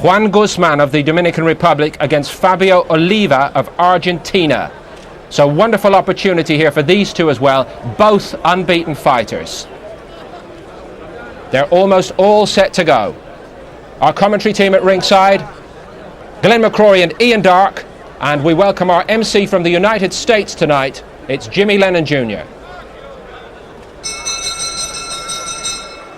Juan Guzman of the Dominican Republic against Fabio Oliva of Argentina. So wonderful opportunity here for these two as well, both unbeaten fighters. They're almost all set to go. Our commentary team at ringside, Glenn McCrory and Ian Dark, and we welcome our MC from the United States tonight. It's Jimmy Lennon Jr.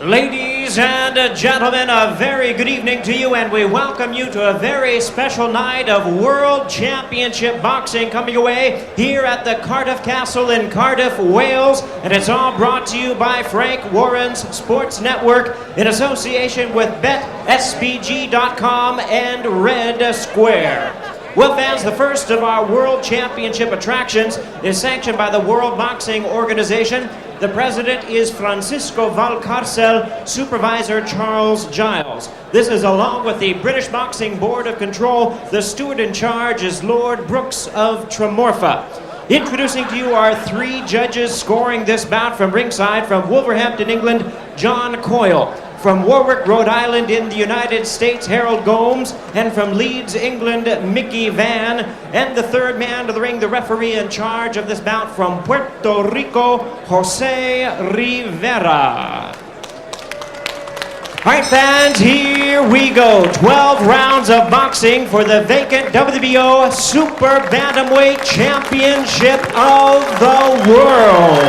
Ladies and gentlemen, a very good evening to you, and we welcome you to a very special night of World Championship Boxing coming away here at the Cardiff Castle in Cardiff, Wales, and it's all brought to you by Frank Warren's Sports Network in association with SBWC.2002.08.17 and Red Square. Well, fans, the first of our World Championship attractions is sanctioned by the World Boxing Organization. The president is Francisco Valcarcel, supervisor Charles Giles. This is along with the British Boxing Board of Control. The steward in charge is Lord Brooks of Tremorfa. Introducing to you our three judges scoring this bout from ringside: from Wolverhampton, England, John Coyle; from Warwick, Rhode Island in the United States, Harold Gomes; and from Leeds, England, Mickey Van. And the third man to the ring, the referee in charge of this bout from Puerto Rico, Jose Rivera. All right, fans, here we go. 12 rounds of boxing for the vacant WBO Super Bantamweight Championship of the World.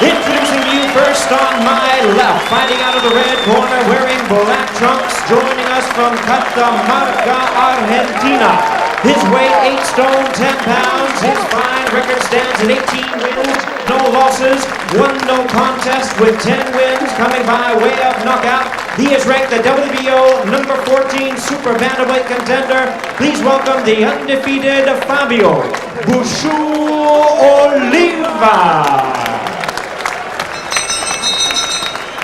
Introducing to you first on my left, fighting out of the red corner, wearing black trunks, joining us from Catamarca, Argentina. His weight, 8 stone, 10 pounds. His fine record stands at 18 wins, no losses, 1 no contest with 10 wins coming by way of knockout. He is ranked the WBO number 14 Super Bantamweight contender. Please welcome the undefeated Fabio Oliva.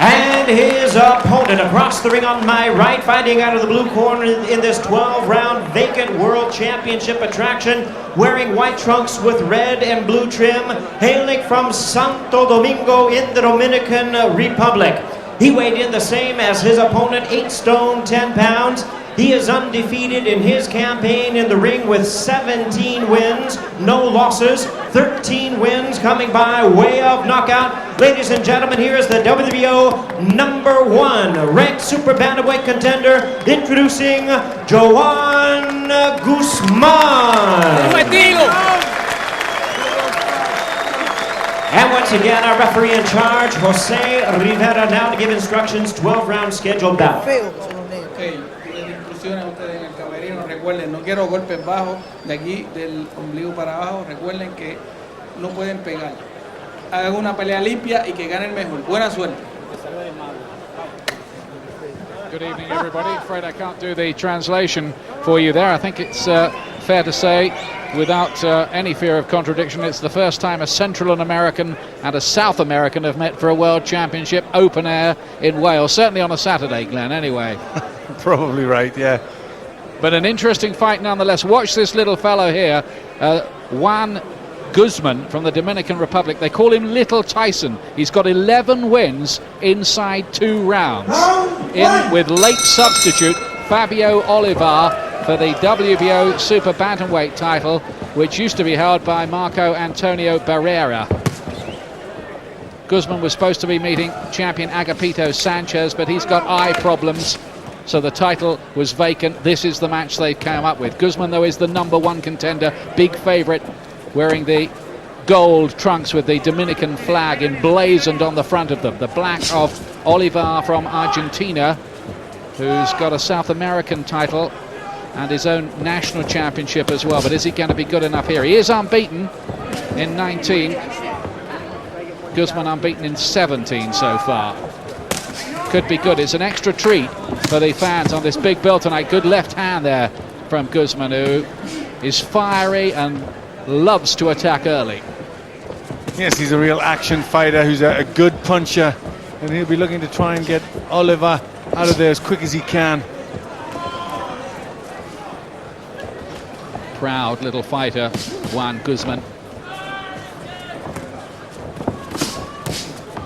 And his opponent across the ring on my right, fighting out of the blue corner in this 12-round vacant World Championship attraction, wearing white trunks with red and blue trim, hailing from Santo Domingo in the Dominican Republic. He weighed in the same as his opponent, 8 stone, 10 pounds. He is undefeated in his campaign in the ring with 17 wins, no losses, 13 wins coming by way of knockout. Ladies and gentlemen, here is the WBO number 1 ranked Super Bantamweight contender, introducing Joan Guzman. And once again, our referee in charge, Jose Rivera, now to give instructions, 12-round scheduled bout. Ustedes en el camerino, recuerden, no quiero golpes bajos de aquí del ombligo para abajo. Recuerden que no pueden pegar. Hagan una pelea limpia y que gane el mejor. Buena suerte. Good evening, everybody. Afraid I can't do the translation for you there. I think it's fair to say, without any fear of contradiction, it's the first time a Central American and a South American have met for a World Championship open air in Wales. Certainly on a Saturday, Glenn, anyway. Probably right, yeah. But an interesting fight nonetheless. Watch this little fellow here, Juan Guzman from the Dominican Republic. They call him Little Tyson. He's got 11 wins inside 2 rounds. In with late substitute Fabio Oliva for the WBO Super Bantamweight title, which used to be held by Marco Antonio Barrera. Guzman was supposed to be meeting champion Agapito Sanchez, but he's got eye problems, so the title was vacant. This is the match they've come up with. Guzman, though, is the number 1 contender, big favorite, wearing the gold trunks with the Dominican flag emblazoned on the front of them. The black of Oliva from Argentina, who's got a South American title and his own national championship as well. But is he going to be good enough here? He is unbeaten in 19. Guzman unbeaten in 17 so far. Could be good. It's an extra treat for the fans on this big bill tonight. Good left hand there from Guzman, who is fiery and loves to attack early. Yes, he's a real action fighter who's a good puncher, and he'll be looking to try and get Oliva out of there as quick as he can. Proud little fighter, Juan Guzman.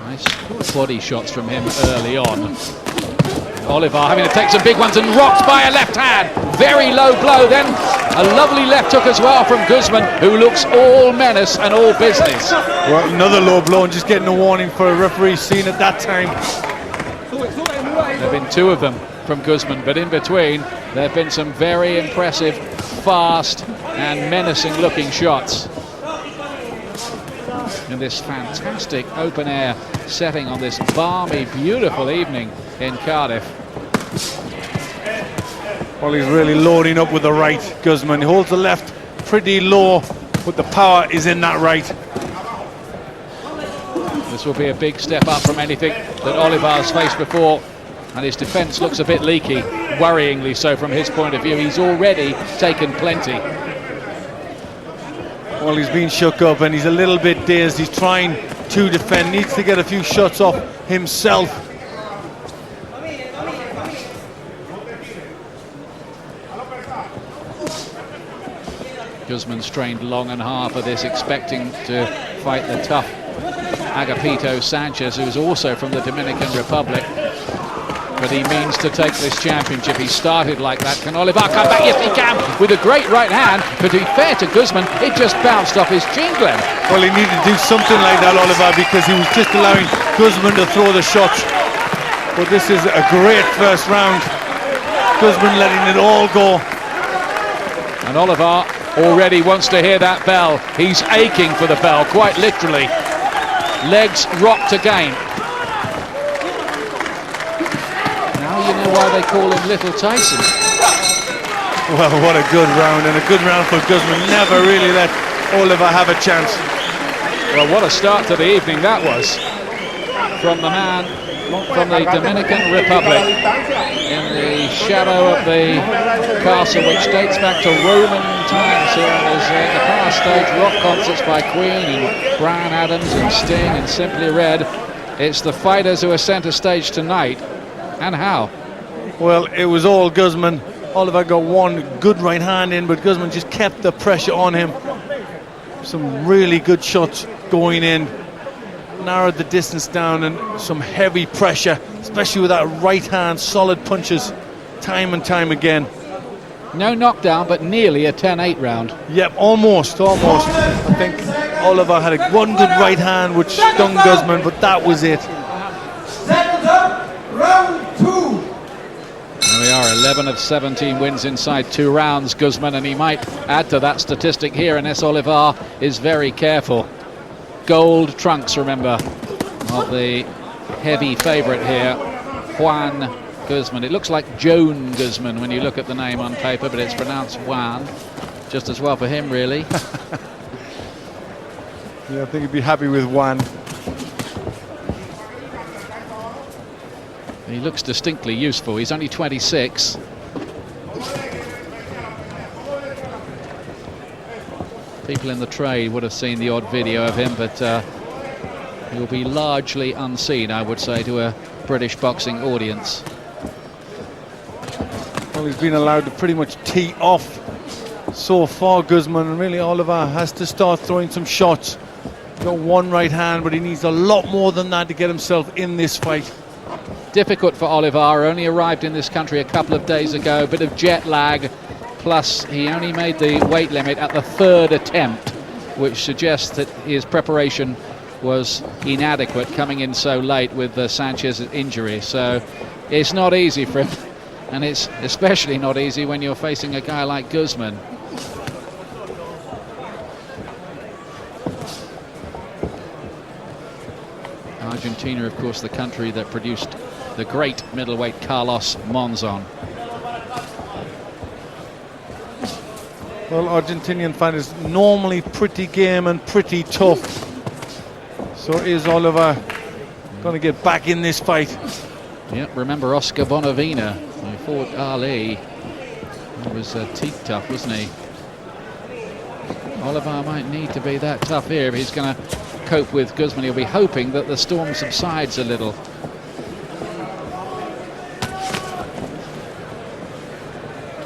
Nice body shots from him early on. Oliva having to take some big ones and rocked by a left hand. Very low blow, then a lovely left hook as well from Guzman, who looks all menace and all business. Well, another low blow and just getting a warning for a referee seen at that time. There have been two of them from Guzman, but in between there have been some very impressive, fast and menacing looking shots. In this fantastic open air setting on this balmy, beautiful evening in Cardiff. Well, he's really loading up with the right, Guzman. He holds the left pretty low, but the power is in that right. This will be a big step up from anything that Oliva's faced before, and his defence looks a bit leaky, worryingly so from his point of view. He's already taken plenty. Well, he's been shook up and he's a little bit dazed. He's trying to defend, needs to get a few shots off himself. Guzman strained long and hard for this, expecting to fight the tough Agapito Sanchez, who's also from the Dominican Republic. But he means to take this championship. He started like that. Can Oliva come back? Yes, he can, with a great right hand. But to be fair to Guzman, it just bounced off his chin, Glenn. Well, he needed to do something like that, Oliva, because he was just allowing Guzman to throw the shots. But this is a great first round. Guzman letting it all go. And Oliva already wants to hear that bell. He's aching for the bell, quite literally. Legs rocked again. You know why they call him Little Tyson. Well, what a good round, and a good round for Guzman. Never really let Oliva have a chance. Well, what a start to the evening that was from the man from the Dominican Republic in the shadow of the castle, which dates back to Roman times here. And there's in the past stage rock concerts by Queen and Bryan Adams and Sting and Simply Red. It's the fighters who are centre stage tonight. And how? Well, it was all Guzman. Oliva got one good right hand in, but Guzman just kept the pressure on him. Some really good shots going in. Narrowed the distance down, and some heavy pressure, especially with that right hand, solid punches, time and time again. No knockdown, but nearly a 10-8 round. Yep, almost. I think Oliva had one good right hand which stung Guzman, but that was it. There we are, 11 of 17 wins inside 2 rounds, Guzman, and he might add to that statistic here unless Oliva is very careful. Gold trunks, remember, of the heavy favourite here, Juan Guzman. It looks like Joan Guzman when you look at the name on paper, but it's pronounced Juan. Just as well for him, really. Yeah, I think he'd be happy with Juan. He looks distinctly useful. He's only 26. People in the trade would have seen the odd video of him, but he'll be largely unseen, I would say, to a British boxing audience. Well, he's been allowed to pretty much tee off so far, Guzman, and really Oliva has to start throwing some shots. He's got one right hand, but he needs a lot more than that to get himself in this fight. Difficult for Oliva, only arrived in this country a couple of days ago, bit of jet lag, plus he only made the weight limit at the 3rd attempt, which suggests that his preparation was inadequate coming in so late with Sanchez's injury. So it's not easy for him, and it's especially not easy when you're facing a guy like Guzman. Argentina, of course, the country that produced the great middleweight Carlos Monzon. Well, Argentinian fighters normally pretty game and pretty tough. So is Oliva going to get back in this fight? Yeah, remember Oscar Bonavena, who fought Ali. He was teeth tough, wasn't he? Oliva might need to be that tough here if he's going to cope with Guzman. He'll be hoping that the storm subsides a little.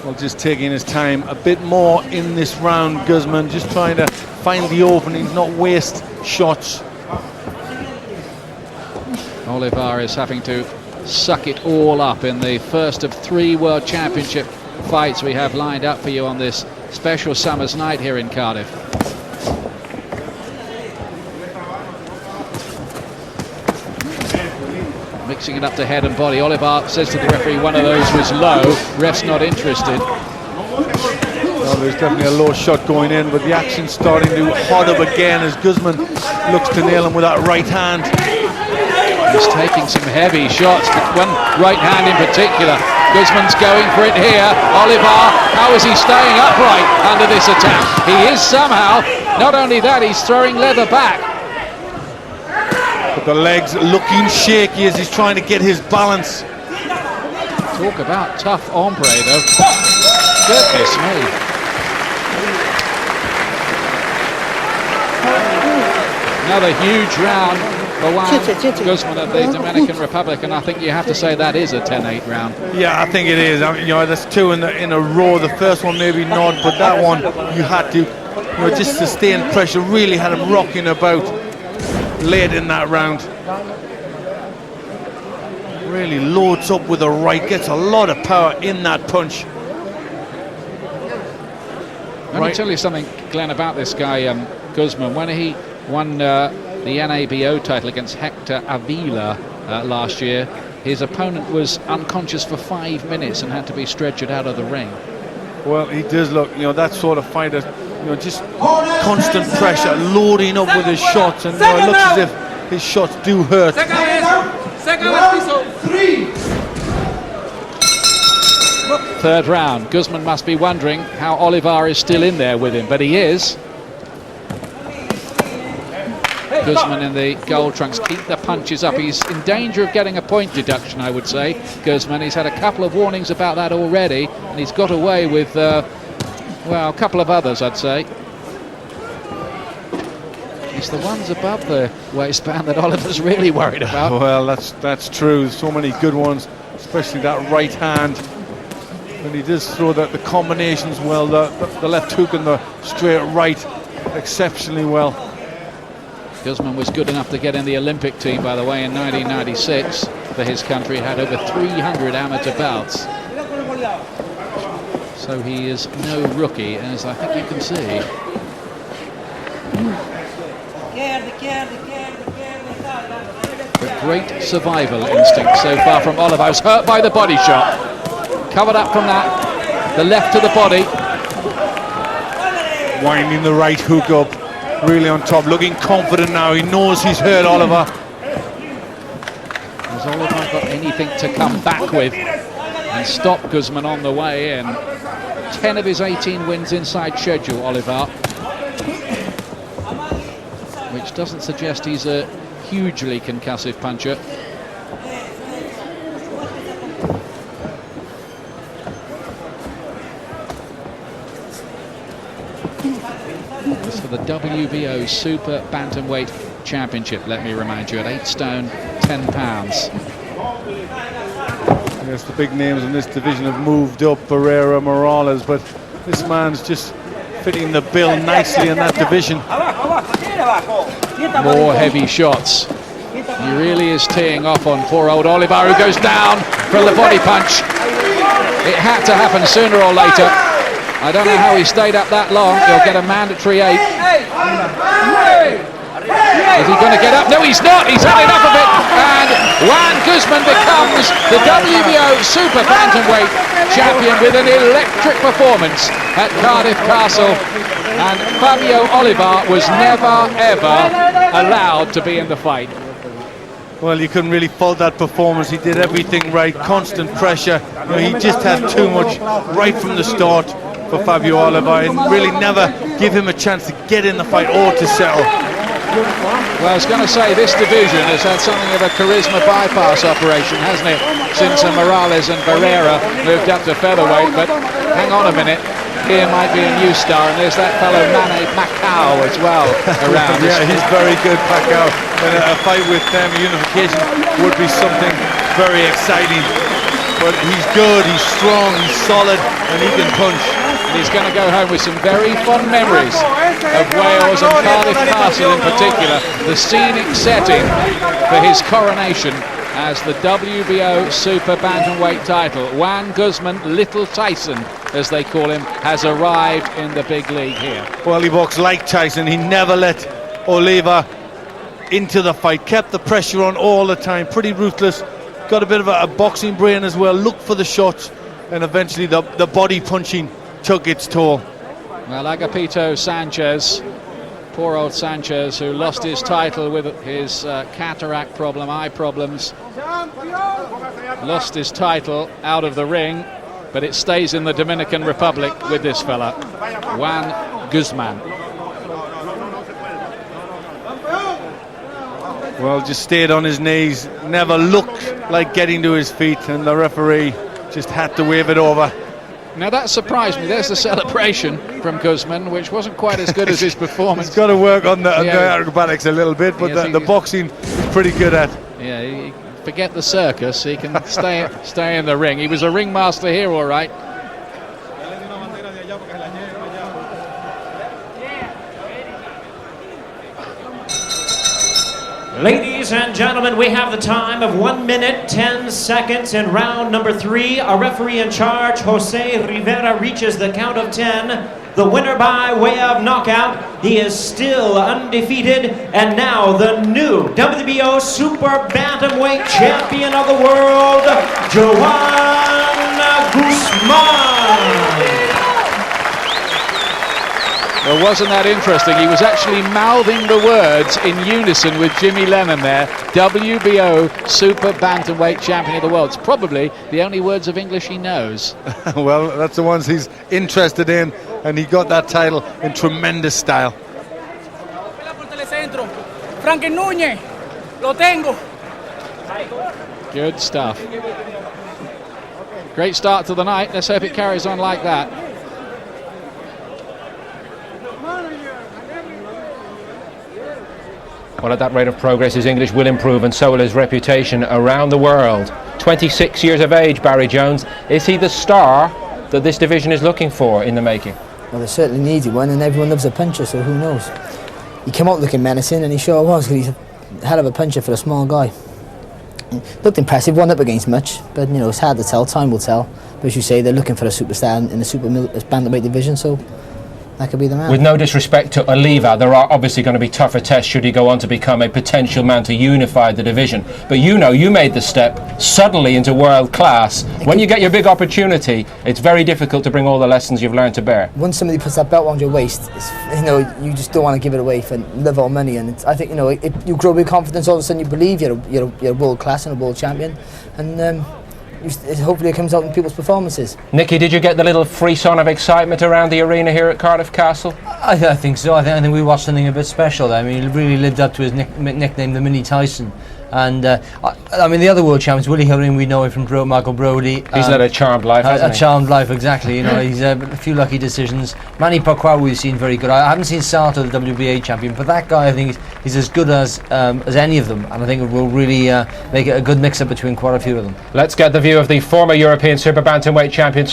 Well, just taking his time a bit more in this round, Guzman, just trying to find the openings, not waste shots. Oliva is having to suck it all up in the first of 3 World Championship fights we have lined up for you on this special summer's night here in Cardiff. Mixing it up to head and body. Oliva says to the referee one of those was low. Ref's not interested. Well, there's definitely a low shot going in, but the action's starting to hot up again as Guzman looks to nail him with that right hand. He's taking some heavy shots, but one right hand in particular. Guzman's going for it here. Oliva, how is he staying upright under this attack? He is somehow. Not only that, he's throwing leather back. But the legs looking shaky as he's trying to get his balance. Talk about tough hombre, though. Goodness me. Another huge round for Joan Guzman of the Dominican Republic, and I think you have to say that is a 10-8 round. Yeah, I think it is. I mean, you know, that's 2 in a row. The first one maybe not, but that one you had to, you know, just sustain pressure. Really had him rocking about late in that round. Really loads up with a right, gets a lot of power in that punch. Let me tell you something, Glenn, about this guy Guzman. When he won the NABO title against Hector Avila last year, his opponent was unconscious for 5 minutes and had to be stretchered out of the ring. Well, he does look, you know, that sort of fighter, you know, just constant pressure, loading up with his shots, and you know, it looks as if his shots do hurt. Third round. Guzman must be wondering how Oliva is still in there with him, but he is. Guzman in the gold trunks, keep the punches up. He's in danger of getting a point deduction, I would say. Guzman, he's had a couple of warnings about that already, and he's got away with, well, a couple of others, I'd say. It's the ones above the waistband that Oliver's really worried about. Well, that's true. So many good ones, especially that right hand. And he does throw the combinations well, the left hook and the straight right exceptionally well. Guzman was good enough to get in the Olympic team, by the way, in 1996 for his country. Had over 300 amateur bouts. So he is no rookie, as I think you can see. A great survival instinct so far from Oliva. He's hurt by the body shot. Covered up from that. The left to the body. Winding the right hook up. Really on top, looking confident now. He knows he's hurt Oliva. Has Oliva got anything to come back with and stop Guzman on the way in? 10 of his 18 wins inside schedule, Oliva, which doesn't suggest he's a hugely concussive puncher. For the WBO Super Bantamweight Championship, let me remind you, at 8 stone, 10 pounds. Yes, the big names in this division have moved up, Barrera, Morales, but this man's just fitting the bill nicely in that division. More heavy shots. He really is teeing off on poor old Oliva, who goes down for the body punch. It had to happen sooner or later. I don't know how he stayed up that long. He'll get a mandatory 8. Is he going to get up? No, he's not. He's had enough of it. And Joan Guzman becomes the WBO Super Bantamweight champion with an electric performance at Cardiff Castle. And Fabio Oliva was never, ever allowed to be in the fight. Well, you couldn't really fault that performance. He did everything right, constant pressure. You know, he just had too much right from the start for Fabio Oliva, and really never give him a chance to get in the fight or to settle. Well, I was going to say, this division has had something of a charisma bypass operation, hasn't it, since Morales and Barrera moved up to featherweight. But hang on a minute, here might be a new star, and there's that fellow Manny Pacquiao as well around. Yeah, he's very good, Pacquiao, and a fight with them, unification, would be something very exciting. But he's good, he's strong, he's solid, and he can punch. And he's going to go home with some very fond memories of Wales and Cardiff Castle in particular, the scenic setting for his coronation as the WBO Super Bantamweight title. Juan Guzman, Little Tyson, as they call him, has arrived in the big league here. Well, he walks like Tyson. He never let Oliva into the fight, kept the pressure on all the time, pretty ruthless, got a bit of a boxing brain as well, looked for the shots, and eventually the body punching took its toll. Well, Agapito Sanchez, poor old Sanchez, who lost his title with his cataract problem, eye problems, lost his title out of the ring, but it stays in the Dominican Republic with this fella, Juan Guzman. Well, just stayed on his knees, never looked like getting to his feet, and the referee just had to wave it over. Now that surprised me. There's the celebration from Guzman, which wasn't quite as good as his performance. He's got to work on the acrobatics a little bit, but yes, the boxing he's pretty good at. Yeah, forget the circus. He can stay in the ring. He was a ringmaster here, all right. Ladies and gentlemen, we have the time of 1 minute, 10 seconds in round number 3. Our referee in charge, Jose Rivera, reaches the count of 10. The winner by way of knockout. He is still undefeated, and now the new WBO Super Bantamweight Champion of the world, Joan Guzman. Well, wasn't that interesting? He was actually mouthing the words in unison with Jimmy Lennon there. WBO Super Bantamweight Champion of the world. It's probably the only words of English he knows. Well, that's the ones he's interested in, and he got that title in tremendous style. Good stuff. Great start to the night. Let's hope it carries on like that. Well, at that rate of progress, his English will improve, and so will his reputation around the world. 26 years of age, Barry Jones. Is he the star that this division is looking for in the making? Well, they certainly needed one, and everyone loves a puncher, so who knows? He came out looking menacing, and he sure was, because he's a hell of a puncher for a small guy. Looked impressive, won up against much, but you know, it's hard to tell, time will tell. But as you say, they're looking for a superstar in the super bantamweight division, so that could be the man. With no disrespect to Oliva, there are obviously going to be tougher tests should he go on to become a potential man to unify the division. But you know, you made the step suddenly into world class. When you get your big opportunity, it's very difficult to bring all the lessons you've learned to bear. Once somebody puts that belt around your waist, you know, you just don't want to give it away for love or money. And I think, you know, if you grow with confidence, all of a sudden you believe you're world class and a world champion, and hopefully it comes out in people's performances. Nicky, did you get the little frisson of excitement around the arena here at Cardiff Castle? I think so. I think we watched something a bit special. I mean, he really lived up to his nickname, the Mini Tyson. And I mean, the other world champions, Willie Herring, we know him from Michael Brody. He's led a charmed life, hasn't he? A charmed life, exactly. You know, he's a few lucky decisions. Manny Pacquiao we've seen very good. I haven't seen Sato, the WBA champion, but that guy, I think, he's as good as any of them. And I think it will really make it a good mix-up between quite a few of them. Let's get the view of the former European Super Bantamweight champion.